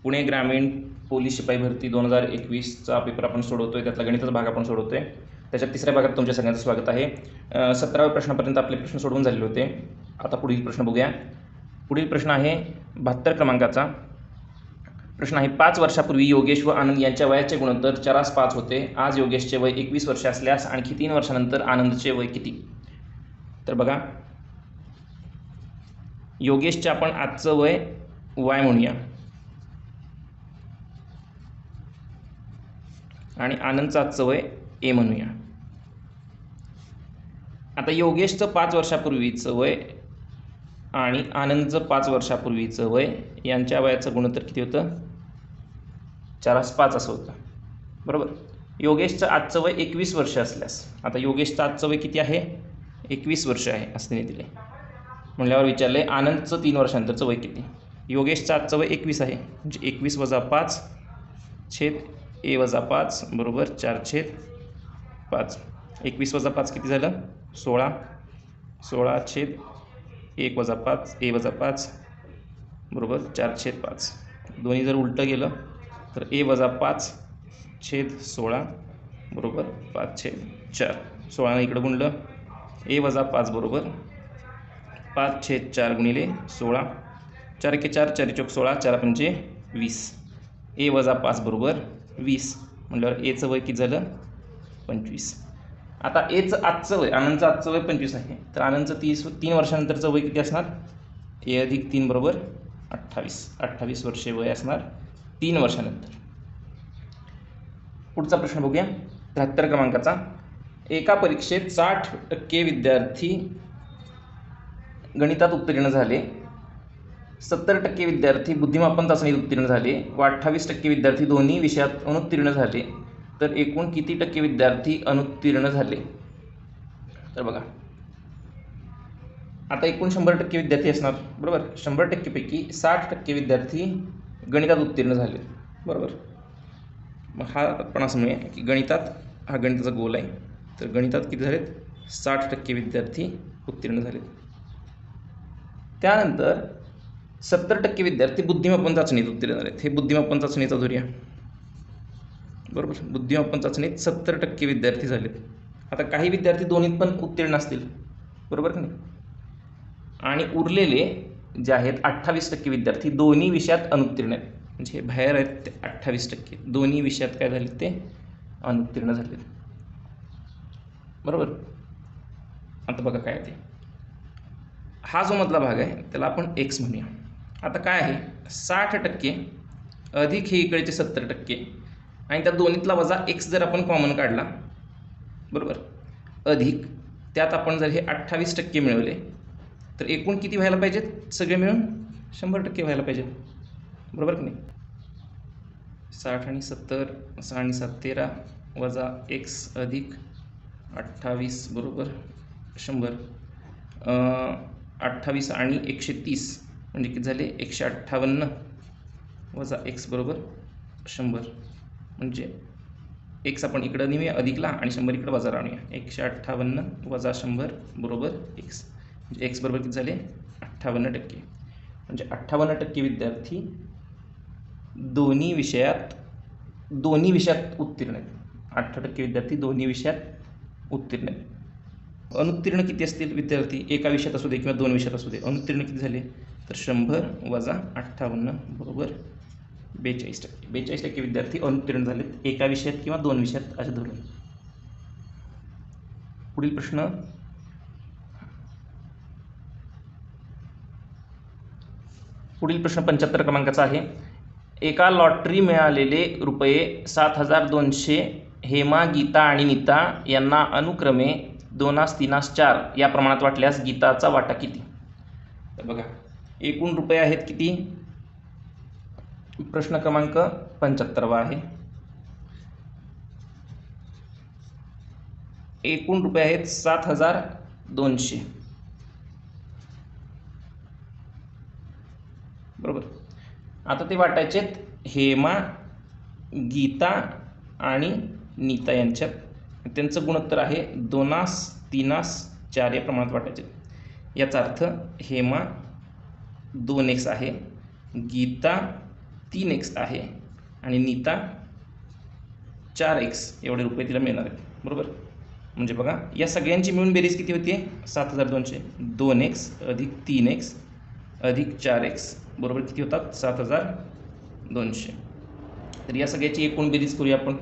पुणे ग्रामीण पोलीस शिपाई भरती 2021चा पेपर आपण सोडवतोय. त्यातला गणिताचा भाग आपण सोडवतोय. त्याच्या तिसऱ्या भागात तुमच्या सगळ्यांचं स्वागत आहे. 17व्या प्रश्नापर्यंत आपले प्रश्न सोडवून झालेले होते. आता पुढील प्रश्न बघूया. पुढील प्रश्न आहे 72 क्रमांकाचा. प्रश्न आहे 5 वर्षापूर्वी योगेश व आनंद यांच्या वयाचे गुणोत्तर 4:5 होते. आज योगेशचे वय 21 वर्ष असल्यास आणखी 3 वर्षानंतर आनंदचे वय किती? तर बघा, योगेशचे आपण आजचं वय Y म्हणूया आणि आनंदचं आजचं वय A म्हणूया. आता योगेशचं 5 वर्षापूर्वीचं वय आणि आनंदचं 5 वर्षापूर्वीचं वय यांच्या वयाचं गुणोत्तर किती होतं? 4:5 असं होतं, बरोबर. योगेशचं आजचं वय 21 वर्ष असल्यास, आता योगेशचं आजचं वय किती आहे? 21 वर्ष आहे असं दिले. म्हणल्यावर विचारले आनंदचं 3 वर्षांनंतरचं वय किती? योगेशचं आजचं वय 21 आहे, म्हणजे 21 - 5 छेद A - 5 बरोबर 4/5. 21 - 5 किती झालं? 16. 16 छेद 1 - 5 A - 5 बरोबर 4/5. दोन्ही जर उलटं गेलं तर A - 5 छेद 16 बरोबर 5/4. 16 इकडं गुणलं A - 5 बरोबर 5/4 गुणिले 16. 4 × 4 4 × 16 4 × 5 20. A - 5 बरोबर 20. म्हटल्यावर Aचं वय किती झालं? 25. आता Aचं आजचं वय, आनंदचं आजचं वय 25 आहे, तर आनंदचं 3 वर्षानंतरचं वय किती असणार? A + 3 बरोबर 28. 28 वर्षे वय असणार 3 वर्षानंतर. पुढचा प्रश्न बघूया 73 क्रमांकाचा. एका परीक्षेत 60% विद्यार्थी गणितात उत्तीर्ण झाले, 70% विद्यार्थी बुद्धिमापन चाचणीत उत्तीर्ण झाले व 28% विद्यार्थी दोन्ही विषयात अनुत्तीर्ण झाले, तर एकूण किती टक्के विद्यार्थी अनुत्तीर्ण झाले? तर बघा, आता एकूण 100% विद्यार्थी असणार, बरोबर. 100% पैकी 60% विद्यार्थी गणितात उत्तीर्ण झाले, बरोबर. मग हा आपण असं म्हणूया की गणितात, हा गणिताचा गोल आहे, तर गणितात किती झालेत? 60% विद्यार्थी उत्तीर्ण झालेत. त्यानंतर 70% विद्यार्थी बुद्धिमापन चाचणीत उत्तीर्ण झालेत. हे बुद्धिमापन चाचणीचा धरूया, बरोबर. बुद्धिमापन चाचणीत 70% विद्यार्थी झालेत. आता काही विद्यार्थी दोन्हीत पण उत्तीर्ण असतील, बरोबर की नाही. आणि उरलेले जे आहेत 28% विद्यार्थी दोन्ही विषयात अनुत्तीर्ण आहेत, म्हणजे बाहेर आहेत ते 28%. दोन्ही विषयात काय झाले? ते अनुत्तीर्ण झालेत, बरोबर. आता बघा काय ते, हा जो मधला भाग आहे त्याला आपण X म्हणूया. आता काय आहे? 60% अधिक हे इकडचे 70% आणि त्या दोन्हीतला वजा X जर आपण कॉमन काढला, बरोबर, अधिक त्यात आपण जर हे 28% मिळवले, तर एकूण किती व्हायला पाहिजेत? सगळे मिळून 100% व्हायला पाहिजेत, बरोबर की नाही. 60 आणि 70, 6 आणि 7 13 वजा X अधिक 28 बरोबर 100. 28 आणि 130 म्हणजे किती झाले? 158 वजा X बरोबर 100. म्हणजे X आपण इकडं नेऊया अधिकला आणि 100 इकडं वजा आणूया. 158 वजा 100 बरोबर X. म्हणजे X बरोबर किती झाले? 58%. म्हणजे 58% विद्यार्थी दोन्ही विषयात उत्तीर्ण आहेत. 8% विद्यार्थी दोन्ही विषयात उत्तीर्ण आहेत. अनुत्तीर्ण किती असतील विद्यार्थी? एका विषयात असू दे किंवा 2 विषयात असू दे, अनुत्तीर्ण किती झाले? तर 100 वजा 58 बरोबर 42%. 42% विद्यार्थी अनुत्तीर्ण झालेत एका विषयात किंवा 2 विषयात असे धरून. पुढील प्रश्न पुढील प्रश्न 75 क्रमांकाचा आहे. एका लॉटरी मिळालेले रुपये 7,200 हेमा, गीता आणि नीता यांना अनुक्रमे 2, 3, 4 या प्रमाणात वाटल्यास गीताचा वाटा किती? तर बघा, एकूण रुपये आहेत किती? प्रश्न क्रमांक 75 आहे. एकूण रुपये आहेत 7,200, बरोबर. आता ते वाटायचेत हेमा, गीता आणि नीता यांच्यात. त्यांचं गुणोत्तर आहे 2, 3, 4 या प्रमाणात वाटायचे. याचा अर्थ हेमा 2x आहे, गीता 3x आहे आणि नीता 4x एवढे रुपये तिला मिळणार आहेत, बरोबर. म्हणजे बघा या सगळ्यांची मिळून बेरीज किती होती? 7200. 2x अधिक 3x अधिक 4x बरोबर किती होतात? 7200. तर या सगळ्याची एकूण बेरीज करूया आपण.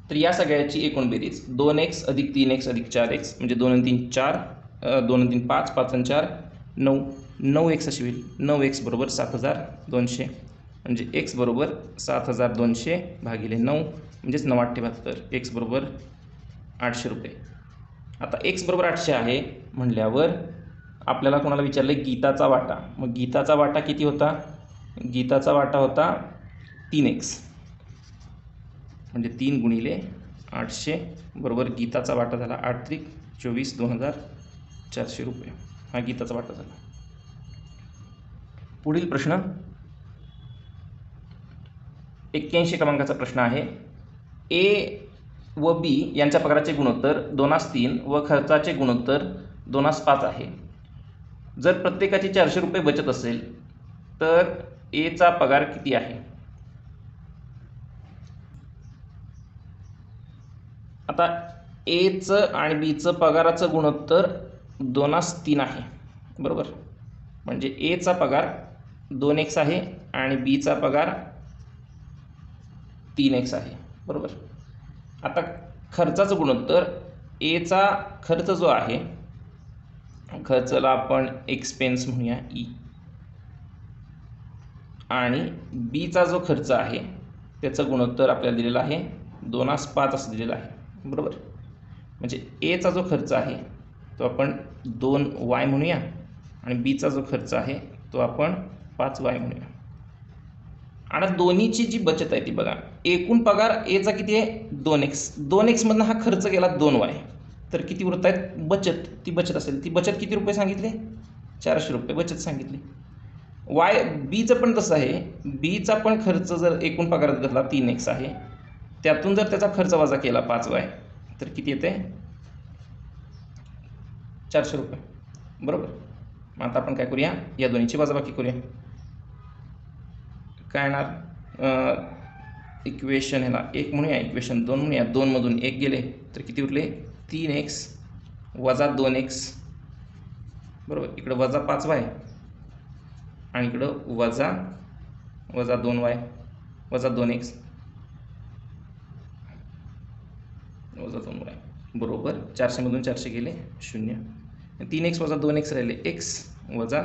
तर या सगळ्याची एकूण बेरीज 2x अधिक 3x अधिक 4x म्हणजे 2 आणि 3 4, 2 आणि 3 5, 5 आणि 4 9, 9x अशी होईल. 9x बरोबर 7200 म्हणजे x बरोबर 7200 भागिले 9 म्हणजेच 9×8=72. x बरोबर 800 रुपये. आता x बरोबर 800 आहे म्हणल्यावर आपल्याला कोणाला विचारले गीताचा वाटा. मग गीताचा वाटा किती होता? गीताचा वाटा होता 3x म्हणजे 3 गुणिले 800 बरोबर गीताचा वाटा झाला 8 त्रिक 24, 2400 रुपये. हा गीताचा वाटा झाला. पुढील प्रश्न 81 क्रमांकाचा प्रश्न आहे. ए व बी यांच्या पगाराचे गुणोत्तर 2:3 व खर्चाचे गुणोत्तर 2:5 आहे. जर प्रत्येकाची 400 रुपये बचत असेल तर एचा पगार किती आहे? आता एचं आणि बीचं पगाराचं गुणोत्तर 2:3 आहे, बरोबर. म्हणजे एचा पगार 2x आहे आणि बीचा पगार 3x आहे, बरोबर. आता खर्चाचं गुणोत्तर एचा खर्च जो आहे, खर्चाला आपण एक्सपेन्स म्हणूया ई, आणि बीचा जो खर्च आहे त्याचं गुणोत्तर आपल्याला दिलेलं आहे 2:5 असं दिलेलं आहे, बरोबर. म्हणजे एचा जो खर्च आहे तो आपण 2y म्हणूया आणि बीचा जो खर्च आहे तो आपण 5y म्हणूया. आणि दोन्हीची जी बचत आहे ती बघा. एकूण पगार एचा किती आहे? 2x. 2x मधनं हा खर्च गेला 2y. तर किती उरत आहेत? बचत. ती बचत असेल. ती बचत किती रुपये सांगितले? 400 रुपये बचत सांगितली. बीचं पण तसं आहे. बीचा पण खर्च जर एकूण पगारात घेतला 3x आहे, त्यातून जर त्याचा खर्च वजा केला 5y तर किती येते? 400 रुपये, बरोबर. मग आता आपण काय करूया? या दोन्हीची वजाबाकी करूया. काय येणार? इक्वेशन ह्याला 1 म्हणूया, इक्वेशन 2 म्हणूया. 2 मधून 1 गेले तर किती उरले? 3x वजा 2x, बरोबर. इकडं वजा 5y आणि इकडं वजा 2y वजा 2x वजा 2y बरोबर 400 मधून 400 गेले 0. 3x वजा 2x राहिले x वजा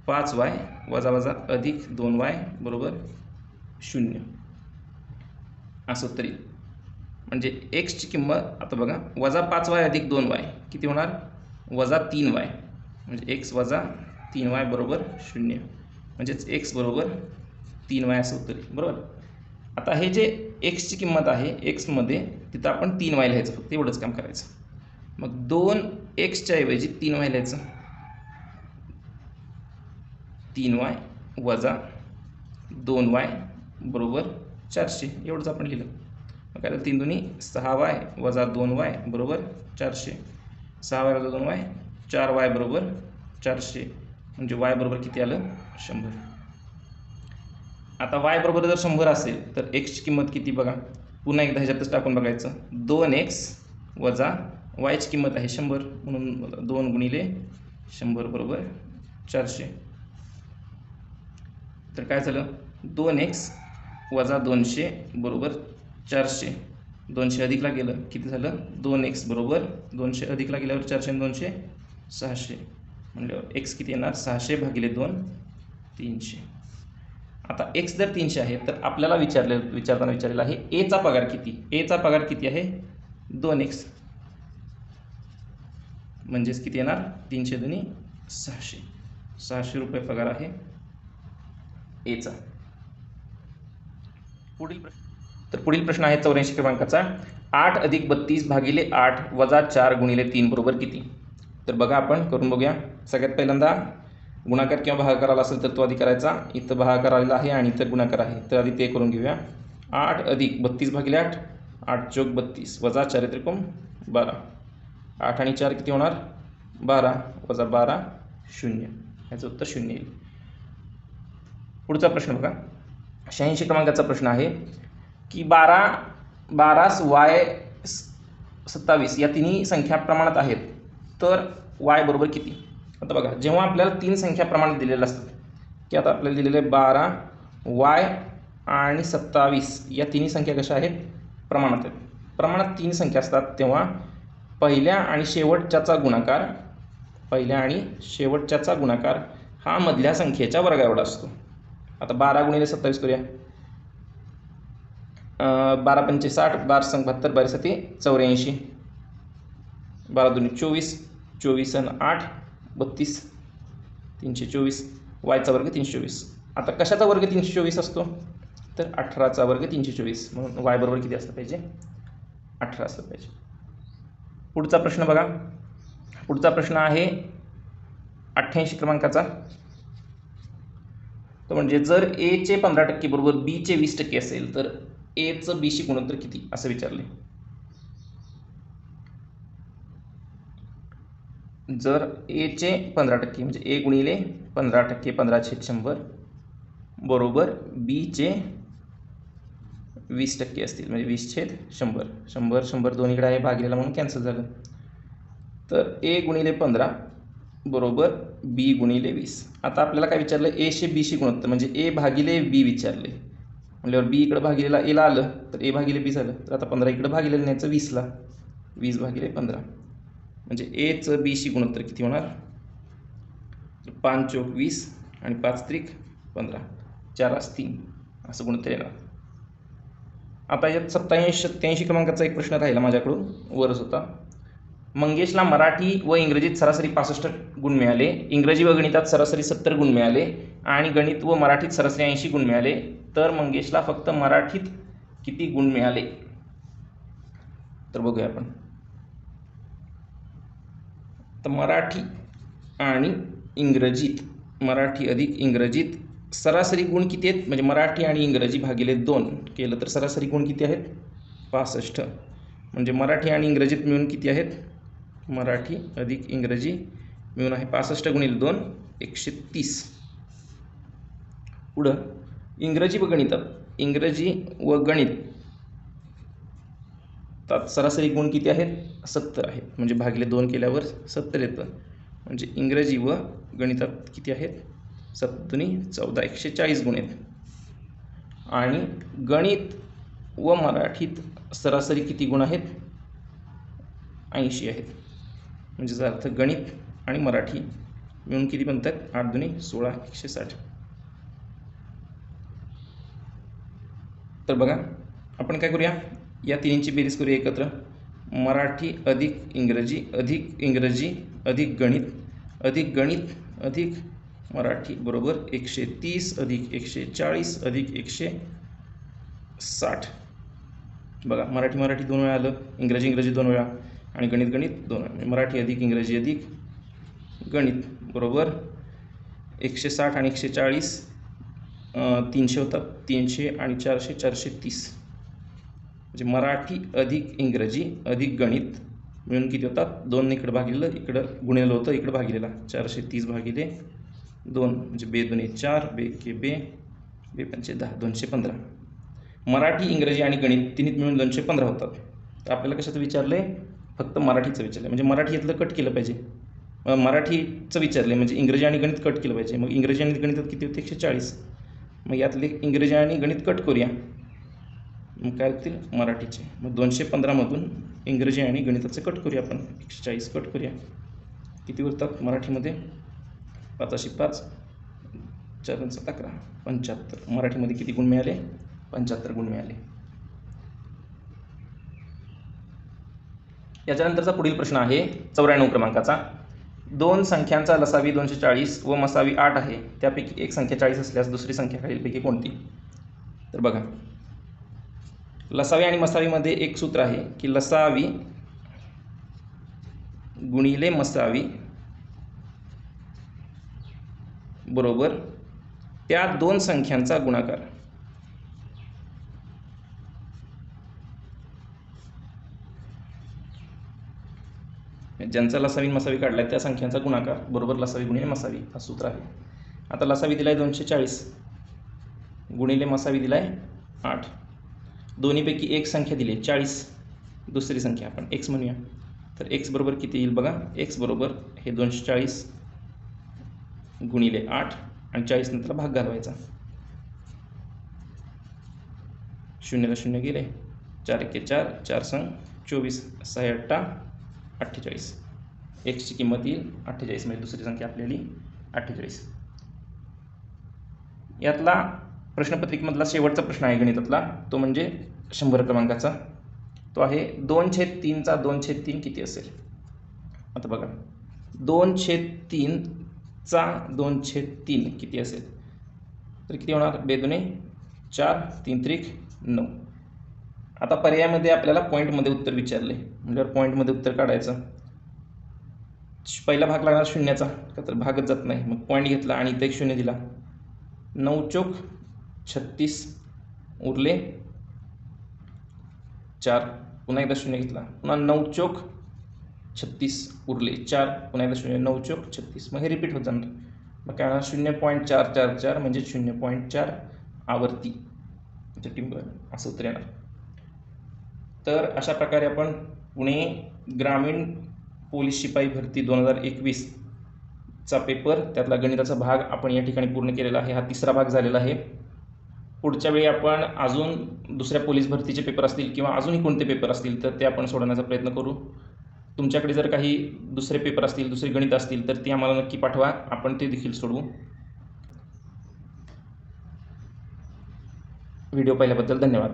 5y वजा वजा अधिक 2y बरोबर 0 असं उत्तर येईल. म्हणजे एक्सची किंमत आता बघा वजा 5y अधिक 2y किती होणार? वजा 3y म्हणजे x वजा 3y बरोबर 0 म्हणजेच x बरोबर 3y असं उत्तर येईल, बरोबर. आता हे जे एक्सची किंमत आहे एक्समध्ये तिथं आपण 3y लिहायचं, फक्त एवढंच काम करायचं. मग 2x ऐवजी 3y लिहायचं. 3y वजा 2y बरोबर 400 एवढंच आपण लिहिलं. मग काय 3 दुनी 6y वजा 2y बरोबर 400. 6y वजा 2y 4y बरोबर 400 म्हणजे y बरोबर किती आलं? 100. आता y बरोबर जर 100 असेल तर x ची किंमत किती बघा. पुन्हा एकदा ह्याच्यातच टाकून बघायचं. 2x वजा y ची किंमत आहे 100 म्हणून 2 गुणिले 100 बरोबर 400. तर काय झालं? 2x वजा 200 बरोबर 400. 200 अधिकला गेलं किती झालं? 2x बरोबर 200 अधिकला गेल्यावर 400 आणि 200 600 म्हणल्यावर x किती येणार? 600 भागिले 2 300. आता x जर 300 आहे तर आपल्याला विचारताना विचारलेलं आहे एचा पगार किती? एचा पगार किती आहे? 2x म्हणजेच किती येणार? 300 दुनी 600. 600 रुपये पगार आहे एचा. पुढील प्रश्न आहे 84 क्रमांकाचा. 8 अधिक 32 भागिले 8 वजा 4 गुणिले 3 बरोबर किती? तर बघा आपण करून बघूया. सगळ्यात पहिल्यांदा गुणाकार किंवा भागाकार आला असेल तर तो आधी करायचा. इथं भागाकार आलेला आहे आणि इथं गुणाकार आहे तर आधी ते करून घेऊया. 8 अधिक 32 भागिले 8 8 चौक 32 वजा 4 त्रिकोण 12. 8 आणि 4 किती होणार? 12 वजा 12 0. याचं उत्तर 0 येईल. पुढचा प्रश्न बघा, 86 क्रमांकाचा प्रश्न आहे की 12 वाय 27 या तिन्ही संख्या प्रमाणात आहेत, तर y बरोबर किती? आता बघा, जेव्हा आपल्याला तीन संख्या प्रमाणात दिलेल्या असतात की आता आपल्याला दिलेले 12 y आणि 27 या तिन्ही संख्या कशा आहेत? प्रमाणात आहेत. प्रमाणात तीन संख्या असतात तेव्हा पहिल्या आणि शेवटच्याचा गुणाकार हा मधल्या संख्येच्या वर्गा एवढा असतो. आता 12 गुणिले 27 करूया. 12 पंचे 60, 12 संग 72, 12 सते 84, 12 दुनी 24, 24 आणि 8 32, 324, वायचा वर्ग 324. आता कशाचा वर्ग 324 असतो? तर 18चा वर्ग 324, म्हणून वाय बरोबर किती असलं पाहिजे? 18 असलं पाहिजे. पुढचा प्रश्न बघा, पुढचा प्रश्न आहे 88 क्रमांकाचा. तो म्हणजे जर एचे 15% बरोबर बीचे 20% असेल तर एचं बीशी गुणोत्तर किती असं विचारले. जर एचे 15% म्हणजे ए गुणिले 15% 15/100 बरोबर बीचे 20% असतील म्हणजे 20/100. 100 100 दोन्हीकडे आहे भागिलेला म्हणून कॅन्सल झालं. तर ए गुणिले 15 बरोबर बी गुणिले 20. आता आपल्याला काय विचारलं? एशी बीशी गुणोत्तर म्हणजे ए भागिले बी विचारले. म्हटल्यावर बी इकडं भागिलेला एला आलं तर ए भागिले बी झालं. तर आता 15 इकडं भागिलेलं न्यायचं 20ला, 20 भागिले 15 म्हणजे एचं बीशी गुणोत्तर किती होणार? 5 चौक 20 आणि 5 त्रिक 15, 4 3 असं गुणोत्तर येणार. आता यात 87 क्रमांकाचा एक प्रश्न राहिला माझ्याकडून, वरच होता. मंगेशला मराठी व इंग्रजीत सरासरी 65 गुण मिळाले, इंग्रजी व गणितात सरासरी 70 गुण मिळाले आणि गणित व मराठीत सरासरी 80 गुण मिळाले, तर मंगेशला फक्त मराठीत किती गुण मिळाले? तर बघूया आपण. तर मराठी आणि इंग्रजीत, मराठी अधिक इंग्रजीत सरासरी गुण किती आहेत? म्हणजे मराठी आणि इंग्रजी भागिले 2 केलं तर सरासरी गुण किती आहेत? 65. म्हणजे मराठी आणि इंग्रजीत मिळून किती आहेत? मराठी अधिक इंग्रजी मिळून आहे 65 गुणिले 2 130. पुढं इंग्रजी व गणितात, इंग्रजी व गणितात सरासरी गुण किती आहेत? 70 आहेत. म्हणजे भागिले 2 केल्यावर 70 येतं. म्हणजे इंग्रजी व गणितात किती आहेत? 7 दुनी 14, 140 गुण आहेत. आणि गणित व मराठीत सरासरी किती गुण आहेत? 80 आहेत. म्हणजे याचा अर्थ गणित आणि मराठी मिळून किती बनतात? 8 दुनी 16, 160. तर बघा, आपण काय करूया? या तिन्हींची बेरीज करूया एकत्र. मराठी अधिक इंग्रजी अधिक गणित अधिक मराठी बरोबर 130 अधिक 140 अधिक 160. बघा, मराठी 2 वेळा आलं, इंग्रजी 2 वेळा आणि गणित 2 वेळा. मराठी अधिक इंग्रजी अधिक गणित बरोबर 160 आणि 140 300 होतात. 300 आणि 400 430. म्हणजे मराठी अधिक इंग्रजी अधिक गणित मिळून किती होतात? 2 इकडं भागिलेलं, इकडं गुणिलेलं होतं, इकडं भागिलेला 430 भागिले 2 म्हणजे बे 2 4, बे के बे, बे 5 10, 215. मराठी इंग्रजी आणि गणित तिन्हीत मिळून 215 होतात. तर आपल्याला कशाचं विचारलं आहे? फक्त मराठीचं विचारलं आहे. म्हणजे मराठी यातलं कट केलं पाहिजे. मराठीचं विचारलं आहे म्हणजे इंग्रजी आणि गणित कट केलं पाहिजे. मग इंग्रजी आणि गणितात किती होते? 140. मग यातले इंग्रजी आणि गणित कट करूया. मग काय होतील? मराठीचे. मग 215मधून इंग्रजी आणि गणिताचे कट करूया आपण. 140 कट करूया. किती उरतात मराठीमध्ये? 5 5, 4 11, 75. मराठीमध्ये किती गुण मिळाले? 75 गुण मिळाले. याच्यानंतरचा पुढील प्रश्न आहे 94 क्रमांकाचा. 2 संख्यांचा लसावी 240 व मसावी 8 आहे. त्यापैकी एक संख्या 40 असल्यास दुसरी संख्या खालीलपैकी कोणती? तर बघा, लसावी आणि मसावीमध्ये एक सूत्र आहे की लसावी गुणिले मसावी बरोबर त्या 2 संख्यांचा गुणाकार. ज्यांचा लसावी मसावी काढलाय त्या संख्यांचा गुणाकार बरोबर लसावी गुणिले मसावी हा सूत्र आहे. आता लसावी दिलाय 240 गुणिले मसावी दिला आहे 8. दोन्हीपैकी एक संख्या दिली आहे 40, दुसरी संख्या आपण x म्हणूया. तर x बरोबर किती येईल बघा. x बरोबर हे 240 गुणिले 8 आणि 40 नंतर भाग घालवायचा. 0 0 गेले, 4 1 4, 4 संग 24, 6 8 48. एक्सची किंमत येईल 48, म्हणजे दुसरी संख्या आपल्याला 48. यातला प्रश्नपत्रिकेमधला शेवटचा प्रश्न आहे गणितातला, तो म्हणजे 100 क्रमांकाचा. तो आहे 2/3 चा 2/3 किती असेल. आता बघा 2/3 चा 2/3 किती असेल, तर किती होणार. 2 दुणे 4, 3 त्रिक 9. आता पर्यायामध्ये आपल्याला पॉईंटमध्ये उत्तर विचारले, म्हणजे पॉईंटमध्ये उत्तर काढायचं. पहिला भाग लागणार शून्याचा, का तर भागच जात नाही, मग पॉईंट घेतला आणि इथे एक 0 दिला. 9 चोक 36 उरले 4, पुन्हा एकदा 0 घेतला, पुन्हा 9 चोक 36 उरले 4, पुन्हा एकदा 0, 9 चोक 36. मग हे रिपीट होत जाणार. मग काय होणार 0.444 म्हणजे 0.4 आवर्ती टिंबर असं उत्तर येणार. तर अशा प्रकारे आपण पुणे ग्रामीण पोलीस शिपाई भरती 2021 चा पेपर, त्यातला गणिताचा भाग आपण या ठिकाणी पूर्ण केलेला आहे. हा 3रा भाग झालेला आहे. पुढच्या वेळी आपण अजून दुसऱ्या पोलीस भरतीचे पेपर असतील किंवा अजूनही कोणते पेपर असतील तर ते आपण सोडवण्याचा प्रयत्न करू. तुमच्याकडे जर काही दुसरे पेपर असतील, दुसरे गणित असतील तर ती आम्हाला नक्की पाठवा, आपण ते देखील सोडवू. व्हिडिओ पाहिल्याबद्दल धन्यवाद.